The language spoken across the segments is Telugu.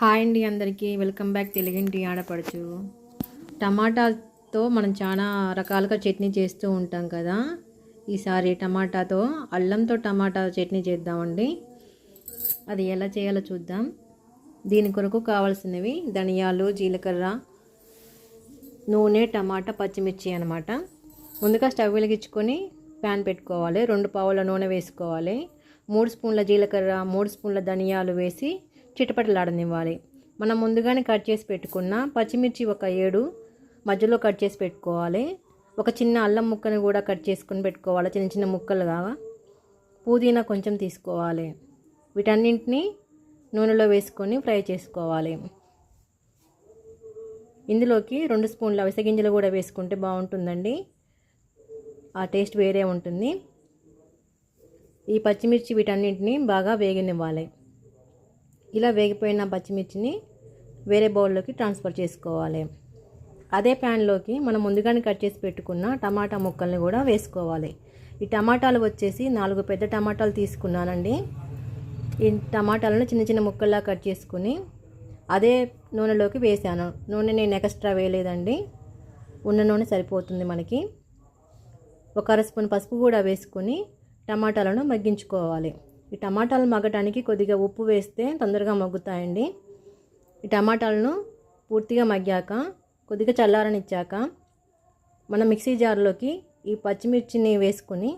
హాయ్ అండి అందరికీ వెల్కమ్ బ్యాక్ తెలుగింటి ఆడపడుచు. టమాటాతో మనం చాలా రకాలుగా చట్నీ చేస్తూ ఉంటాం కదా. ఈసారి టమాటాతో అల్లంతో టమాటా చట్నీ చేద్దామండి. అది ఎలా చేయాలో చూద్దాం. దీని కొరకు కావాల్సినవి ధనియాలు, జీలకర్ర, నూనె, టమాటా, పచ్చిమిర్చి అన్నమాట. ముందుగా స్టవ్ వెలిగించుకొని ప్యాన్ పెట్టుకోవాలి. 2 పావుల నూనె వేసుకోవాలి. 3 స్పూన్ల జీలకర్ర, 3 స్పూన్ల ధనియాలు వేసి చిటపటలాడనివ్వాలి. మనం ముందుగానే కట్ చేసి పెట్టుకున్న పచ్చిమిర్చి ఒక 7 మధ్యలో కట్ చేసి పెట్టుకోవాలి. ఒక చిన్న అల్లం ముక్కను కూడా కట్ చేసుకొని పెట్టుకోవాలి, చిన్న చిన్న ముక్కలుగా. పుదీనా కొంచెం తీసుకోవాలి. వీటన్నింటినీ నూనెలో వేసుకొని ఫ్రై చేసుకోవాలి. ఇందులోకి 2 స్పూన్ల అవిసె గింజలు కూడా వేసుకుంటే బాగుంటుందండి, ఆ టేస్ట్ వేరే ఉంటుంది. ఈ పచ్చిమిర్చి వీటన్నింటినీ బాగా వేగనివ్వాలి. ఇలా వేగిపోయిన పచ్చిమిర్చిని వేరే బౌల్లోకి ట్రాన్స్ఫర్ చేసుకోవాలి. అదే ప్యాన్లోకి మనం ముందుగానే కట్ చేసి పెట్టుకున్న టమాటా ముక్కల్ని కూడా వేసుకోవాలి. ఈ టమాటాలు వచ్చేసి 4 పెద్ద టమాటాలు తీసుకున్నానండి. ఈ టమాటాలను చిన్న చిన్న ముక్కల్లా కట్ చేసుకుని అదే నూనెలోకి వేసాను. నూనె నేను ఎక్స్ట్రా వేయలేదండి, ఉన్న నూనె సరిపోతుంది మనకి. ఒక 1/2 స్పూన్ పసుపు కూడా వేసుకొని టమాటాలను మగ్గించుకోవాలి. ఈ టమాటాలు మగ్గటానికి కొద్దిగా ఉప్పు వేస్తే తొందరగా మగ్గుతాయండి. ఈ టమాటాలను పూర్తిగా మగ్గాక కొద్దిగా చల్లారనిచ్చాక మనం మిక్సీ జార్లోకి ఈ పచ్చిమిర్చిని వేసుకొని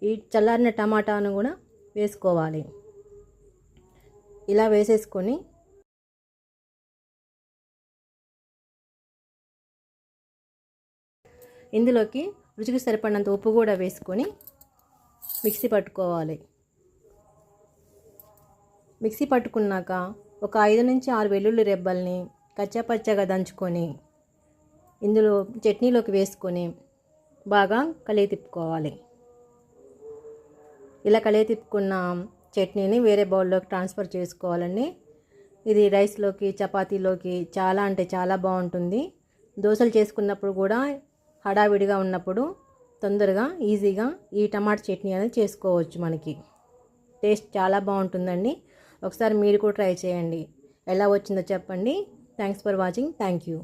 ఈ చల్లారిన టమాటాను కూడా వేసుకోవాలి. ఇలా వేసేసుకొని ఇందులోకి రుచికి సరిపడినంత ఉప్పు కూడా వేసుకొని మిక్సీ పట్టుకోవాలి. మిక్సీ పట్టుకున్నాక ఒక 5 నుంచి 6 వెల్లుల్లి రెబ్బల్ని కచ్చాపచ్చాగా దంచుకొని ఇందులో చట్నీలోకి వేసుకొని బాగా కలిగి తిప్పుకోవాలి. ఇలా కలిగి తిప్పుకున్న చట్నీని వేరే బౌల్లోకి ట్రాన్స్ఫర్ చేసుకోవాలండి. ఇది రైస్లోకి, చపాతీలోకి చాలా అంటే చాలా బాగుంటుంది. దోశలు చేసుకున్నప్పుడు కూడా హడావిడిగా ఉన్నప్పుడు తొందరగా ఈజీగా ఈ టమాటా చట్నీ అనేది చేసుకోవచ్చు. మనకి టేస్ట్ చాలా బాగుంటుందండి. ఒకసారి మీరు కూడా ట్రై చేయండి. ఎలా వచ్చిందో చెప్పండి. Thanks for watching. Thank you.